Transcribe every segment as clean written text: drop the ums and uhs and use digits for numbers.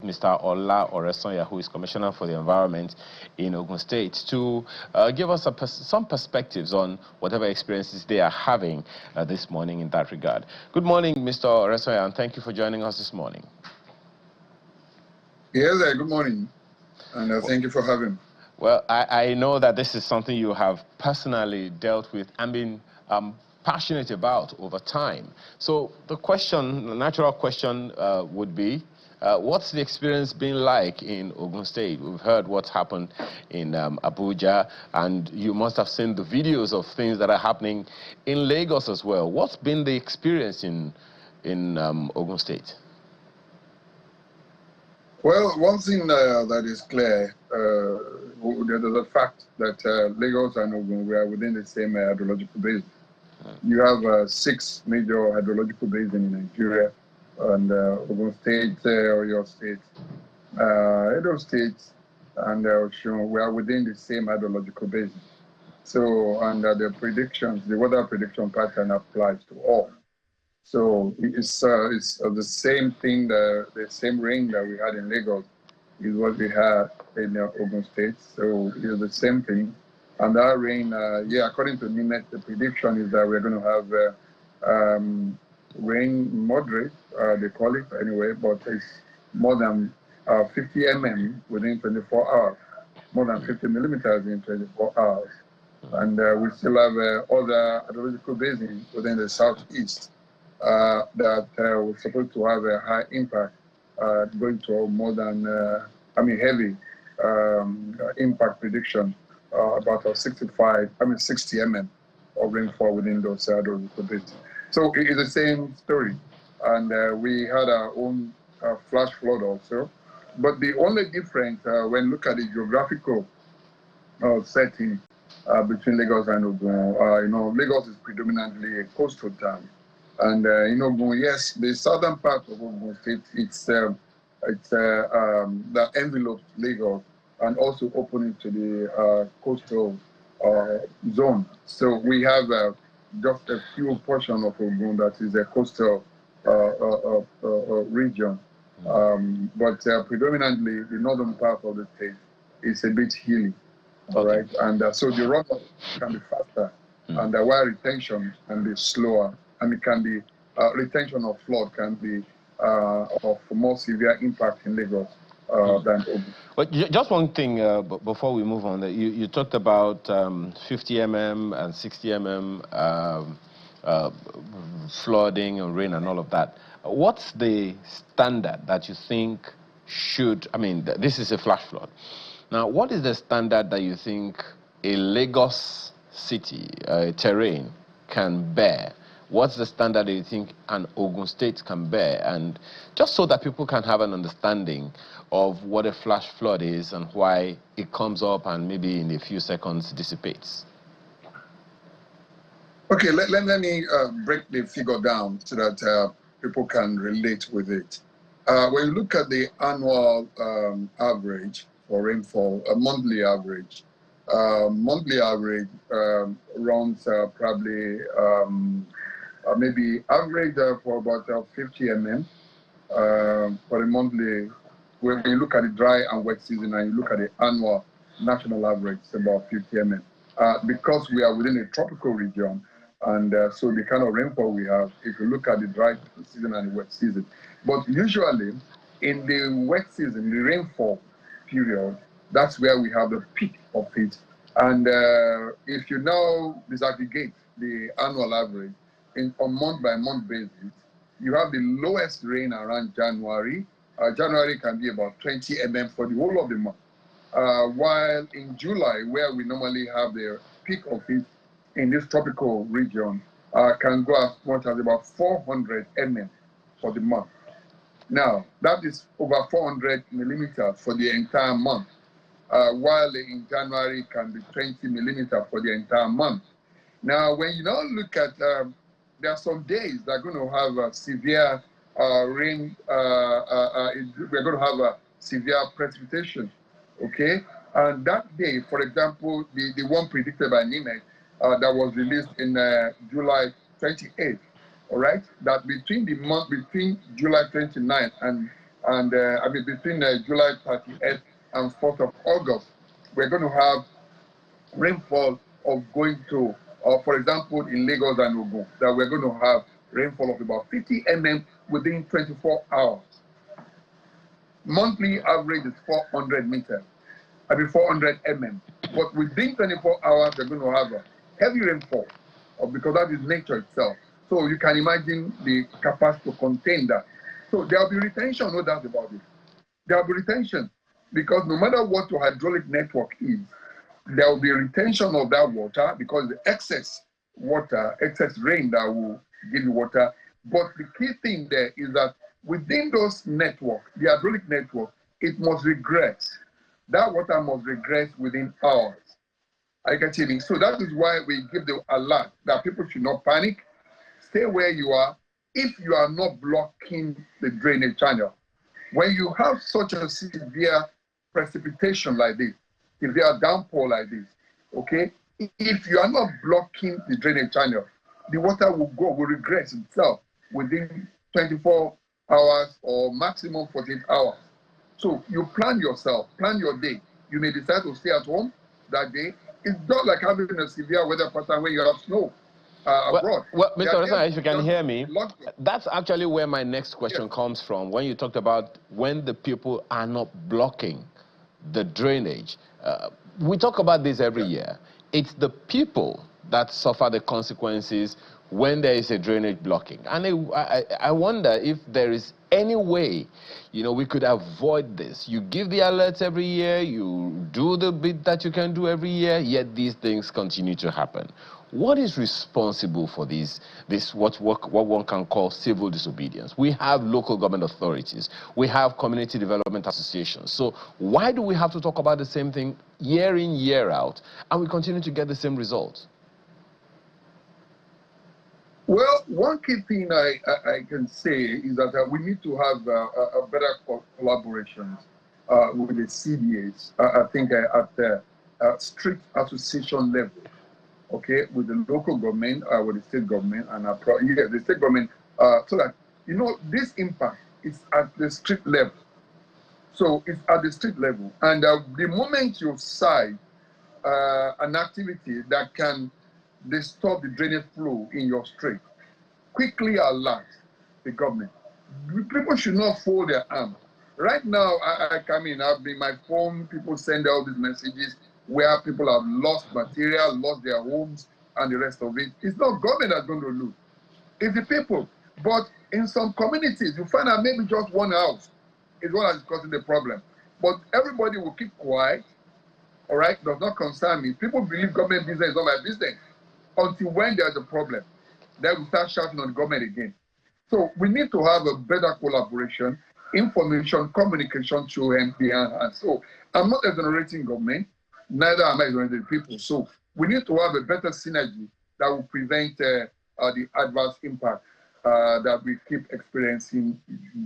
Mr. Ola Oresanya, who is Commissioner for the Environment in Ogun State, to give us some perspectives on whatever experiences they are having this morning in that regard. Good morning, Mr. Oresanya, and thank you for joining us this morning. Yes, good morning, and thank you for having me. Well, I know that this is something you have personally dealt with and been passionate about over time. So the natural question would be, what's the experience been like in Ogun State? We've heard what's happened in Abuja, and you must have seen the videos of things that are happening in Lagos as well. What's been the experience in Ogun State? Well, one thing that is clear, there's a fact that Lagos and Ogun, we are within the same hydrological basin. You have 6 major hydrological basins in Nigeria, and Ogun State, Oyo State, Edo State, and Osun, we are within the same hydrological basin. So, and the predictions, the weather prediction pattern applies to all. So it's the same thing, the same rain that we had in Lagos is what we had in Ogun State. So it's the same thing. And that rain, according to NIMET, the prediction is that we're going to have rain moderate, they call it anyway, but it's more than 50 mm within 24 hours, more than 50 millimeters in 24 hours. And we still have other hydrological basins within the southeast that was supposed to have a high impact, going to more than, heavy impact prediction, about 60 mm of rainfall within those hydrological basins. So it's the same story. And we had our own flash flood also. But the only difference when you look at the geographical setting between Lagos and Ogun, Lagos is predominantly a coastal town. And in Ogun, yes, the southern part of Ogun State, it's the envelope Lagos and also opening to the coastal zone. So we have just a few portion of Ogun that is a coastal region. But predominantly, the northern part of the state is a bit hilly, all right? And so the runoff can be faster, and the wire retention can be slower, and it can be, retention of flood can be of more severe impact in Lagos than Ogun. But just one thing before we move on, you talked about 50 mm and 60 mm flooding and rain and all of that. What's the standard that you think should, this is a flash flood. Now, what is the standard that you think a Lagos city terrain can bear? What's the standard that you think an Ogun State can bear? And just so that people can have an understanding of what a flash flood is and why it comes up and maybe in a few seconds dissipates. Okay, let me break the figure down so that people can relate with it. When you look at the annual average for rainfall, a monthly average runs probably maybe average for about 50 mm for the monthly. When you look at the dry and wet season and you look at the annual national average, it's about 50 mm. Because we are within a tropical region, and so the kind of rainfall we have, if you look at the dry season and the wet season. But usually in the wet season, the rainfall period, that's where we have the peak of it. And if you now disaggregate the annual average on month-by-month basis, you have the lowest rain around January. January can be about 20 mm for the whole of the month. While in July, where we normally have the peak of it in this tropical region, can go as much as about 400 mm for the month. Now, that is over 400 millimeters for the entire month, while in January can be 20 millimeters for the entire month. Now, when you now look at, there are some days that are going to have severe rain, we're going to have a severe precipitation, okay? And that day, for example, the one predicted by NIMET that was released in July 28th, all right? That between July 29th and And I mean, between July 30th and 4th of August, we're going to have rainfall of going to, for example, in Lagos and Ogun, that we're going to have rainfall of about 50 mm within 24 hours. Monthly average is 400 meters, 400 mm. But within 24 hours, they're going to have a heavy rainfall because that is nature itself. So you can imagine the capacity to contain that. So there will be retention, no doubt about it. There will be retention because no matter what your hydraulic network is, there will be retention of that water because the excess water, excess rain that will give you water. But the key thing there is that within those network, the hydraulic network, it must regress. That water must regress within hours. I get it. So that is why we give the alert that people should not panic. Stay where you are if you are not blocking the drainage channel. When you have such a severe precipitation like this, severe downpour like this, okay, if you are not blocking the drainage channel, the water will regress itself within 24 hours or maximum 48 hours. So you plan yourself, plan your day. You may decide to stay at home that day. It's not like having a severe weather pattern when you have snow abroad. Well, Mr. Oresa, if you can hear me, that's actually where my next question comes from. When you talked about when the people are not blocking the drainage, we talk about this every year. It's the people that suffer the consequences when there is a drainage blocking. And I wonder if there is any way, you know, we could avoid this. You give the alerts every year, you do the bit that you can do every year, yet these things continue to happen. What is responsible for this what one can call civil disobedience? We have local government authorities. We have community development associations. So why do we have to talk about the same thing year in, year out, and we continue to get the same results? Well, one key thing I can say is that we need to have a better collaboration with the CDAs, I think at the street association level, okay, with the local government, with the state government, and the state government, so that, you know, this impact is at the street level. So it's at the street level. And the moment you cite an activity that can disturb the drainage flow in your street, quickly alert the government. People should not fold their arms. Right now, I come in, I've been my phone, people send out these messages where people have lost material, lost their homes, and the rest of it. It's not government that's going to lose. It's the people. But in some communities, you find out maybe just one house is what is causing the problem. But everybody will keep quiet, all right? Does not concern me. People believe government business is not my business until when there's a problem. Then we start shouting on the government again. So we need to have a better collaboration, information, communication through hand. So I'm not exonerating government, neither am I exonerating people. So we need to have a better synergy that will prevent the adverse impact that we keep experiencing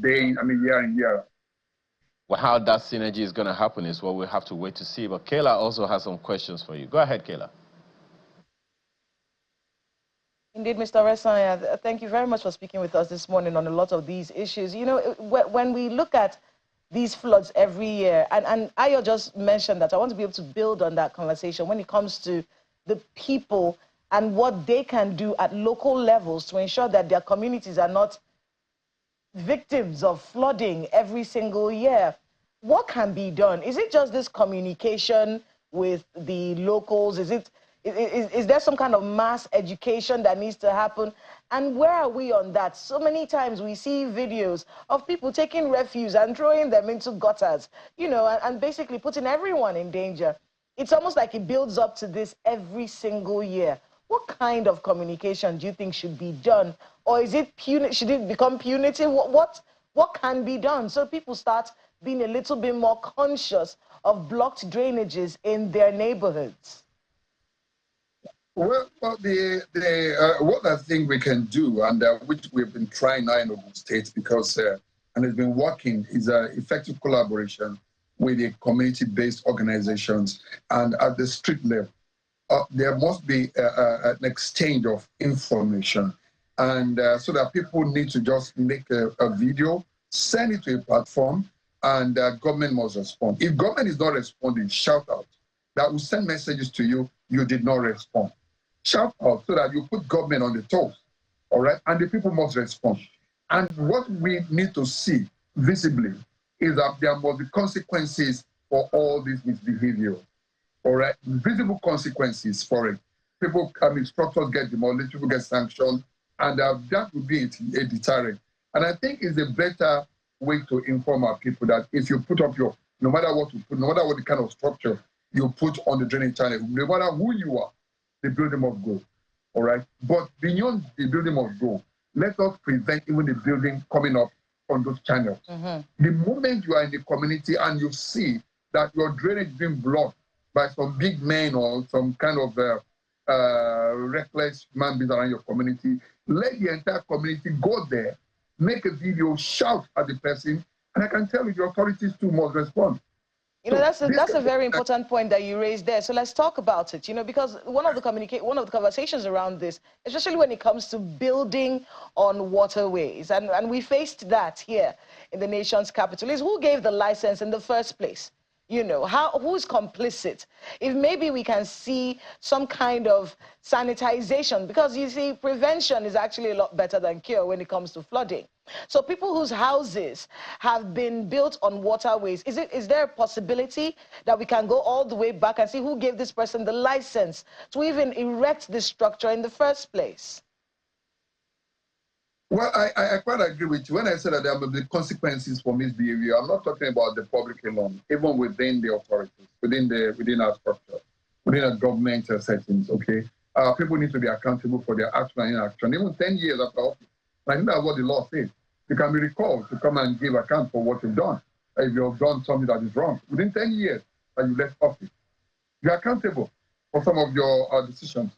year in, year out. Well, how that synergy is going to happen is what we'll have to wait to see. But Kayla also has some questions for you. Go ahead, Kayla. Indeed, Mr. Oresa, thank you very much for speaking with us this morning on a lot of these issues. You know, when we look at these floods every year, and Ayo just mentioned that, I want to be able to build on that conversation when it comes to the people and what they can do at local levels to ensure that their communities are not victims of flooding every single year. What can be done? Is it just this communication with the locals? Is there some kind of mass education that needs to happen? And where are we on that? So many times we see videos of people taking refuse and throwing them into gutters, you know, and basically putting everyone in danger. It's almost like it builds up to this every single year. What kind of communication do you think should be done? Or is it should it become punitive? What can be done so people start being a little bit more conscious of blocked drainages in their neighborhoods? Well, what I think we can do, and which we've been trying now in Ogun State, because and it's been working, is effective collaboration with the community-based organizations and at the street level. There must be an exchange of information, and so that people need to just make a video, send it to a platform, and government must respond. If government is not responding, shout out. That will send messages to you, you did not respond. Shout out so that you put government on the toes, all right? And the people must respond. And what we need to see visibly is that there must be consequences for all this misbehavior, all right? Visible consequences for it. People, structures get demolished, people get sanctioned, and that would be a deterrent. And I think it's a better way to inform our people that if you put up no matter what you put, no matter what the kind of structure you put on the drainage channel, no matter who you are, the building must go, all right? But beyond the building must go, let us prevent even the building coming up on those channels. The moment you are in the community and you see that your drainage is being blocked by some big men or some kind of reckless man beings around your community, let the entire community go there, make a video, shout at the person, and I can tell you the authorities too must respond. You know, that's a very important point that you raised there. So let's talk about it, you know, because one of the conversations around this, especially when it comes to building on waterways, and we faced that here in the nation's capital, is who gave the license in the first place? You know, who's complicit? If maybe we can see some kind of sanitization, because you see, prevention is actually a lot better than cure when it comes to flooding. So people whose houses have been built on waterways, is there a possibility that we can go all the way back and see who gave this person the license to even erect this structure in the first place? Well, I quite agree with you. When I said that there will be consequences for misbehavior, I'm not talking about the public alone, even within the authorities, within our structure, within our government settings, okay? People need to be accountable for their action and inaction. Even 10 years after office, I think that's what the law says. You can be recalled to come and give account for what you've done. If you've done something that is wrong, within 10 years that you left office, you're accountable for some of your decisions.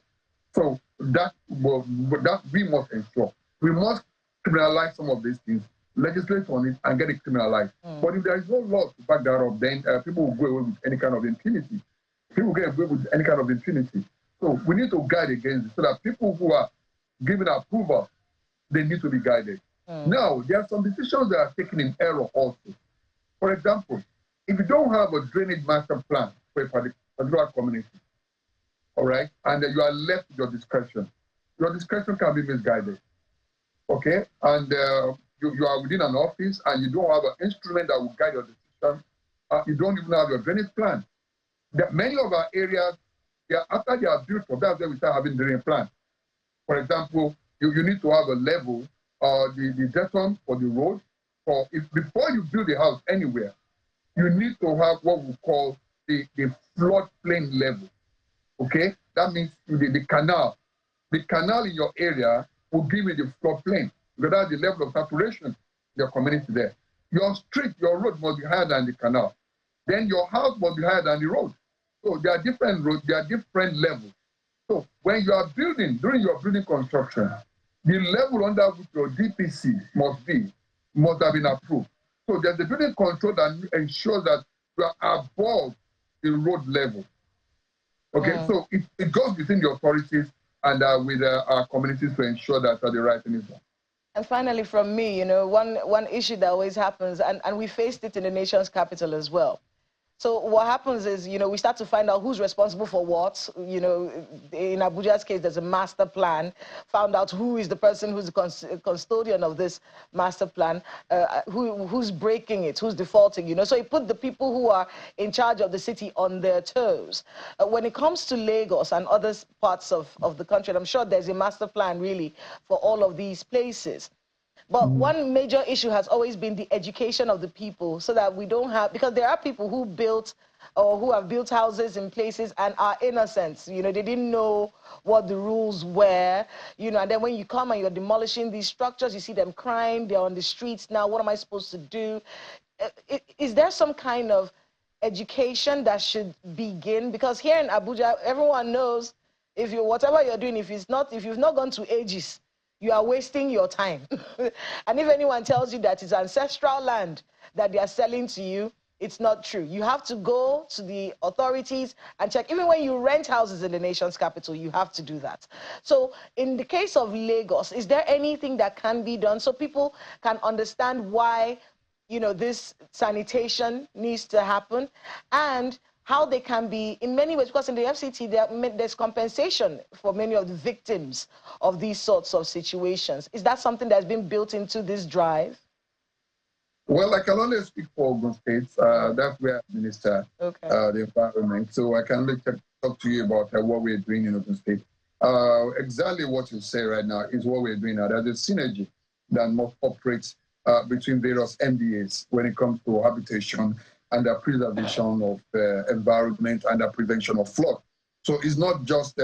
So that we must ensure. We must criminalize some of these things, legislate on it, and get it criminalized. But if there is no law to back that up, then people will go away with any kind of impunity. People will get away with any kind of impunity. So we need to guide against it so that people who are giving approval, they need to be guided. Now, there are some decisions that are taken in error also. For example, if you don't have a drainage master plan for a particular community, all right, and you are left with your discretion can be misguided. Okay, and you are within an office and you don't have an instrument that will guide your decision. You don't even have your drainage plan. Many of our areas, after they are built up, that's when we start having drainage plan. For example, you need to have a level, the depth for the road. Before you build a house anywhere, you need to have what we call the floodplain level. Okay, that means the canal. The canal in your area will give you the floodplain, because that's the level of saturation in your community there. Your street, your road must be higher than the canal. Then your house must be higher than the road. So there are different roads, there are different levels. So when you are building, during your building construction, the level under which your DPC must have been approved. So there's the building control that ensures that you are above the road level. Okay, so it goes within the authorities and with our communities to ensure that the right thing is done. And finally, from me, you know, one issue that always happens, and we faced it in the nation's capital as well. So what happens is, you know, we start to find out who's responsible for what. You know, in Abuja's case, there's a master plan. Found out who is the person who's the custodian of this master plan, who's breaking it, who's defaulting, you know. So it put the people who are in charge of the city on their toes. When it comes to Lagos and other parts of the country, and I'm sure there's a master plan really for all of these places. But one major issue has always been the education of the people, so that we don't have, because there are people who built or who have built houses in places and are innocent. You know, they didn't know what the rules were, you know, and then when you come and you're demolishing these structures, you see them crying, they're on the streets now, what am I supposed to do? Is there some kind of education that should begin? Because here in Abuja, everyone knows whatever you're doing, if you've not gone to Aegis, you are wasting your time. And if anyone tells you that it's ancestral land that they are selling to you, it's not true. You have to go to the authorities and check. Even when you rent houses in the nation's capital, you have to do that. So in the case of Lagos, is there anything that can be done so people can understand why, you know, this sanitation needs to happen, and how they can be, in many ways, because in the FCT, there's compensation for many of the victims of these sorts of situations. Is that something that's been built into this drive? Well, I can only speak for Ogun State. That's where I administer the environment. So I can only talk to you about what we're doing in Ogun State. Exactly what you say right now is what we're doing now. There's a synergy that must operate between various MDAs when it comes to habitation and the preservation of environment and the prevention of flood. So it's not just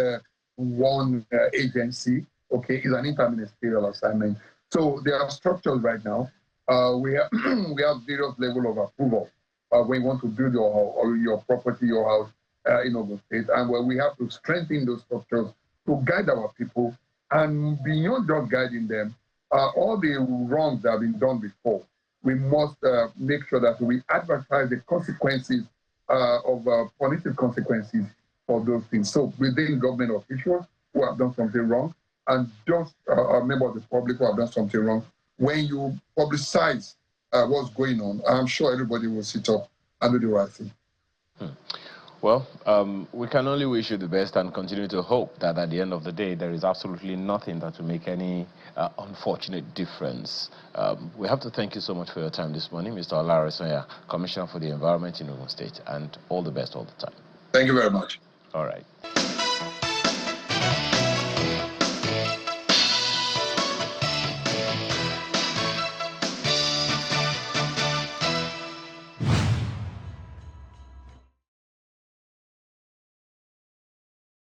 one agency, okay? It's an interministerial assignment. So there are structures right now. We have various level of approval when you want to build your property, your house in Ogun State, and where we have to strengthen those structures to guide our people, and beyond just guiding them, all the wrongs that have been done before, we must make sure that we advertise the consequences of punitive consequences for those things. So within government officials who have done something wrong, and just a member of the public who have done something wrong, when you publicize what's going on, I'm sure everybody will sit up and do the right thing. Well, we can only wish you the best and continue to hope that at the end of the day, there is absolutely nothing that will make any unfortunate difference. We have to thank you so much for your time this morning, Mr. Olaresanya, Commissioner for the Environment in Ogun State, and all the best all the time. Thank you very much. All right.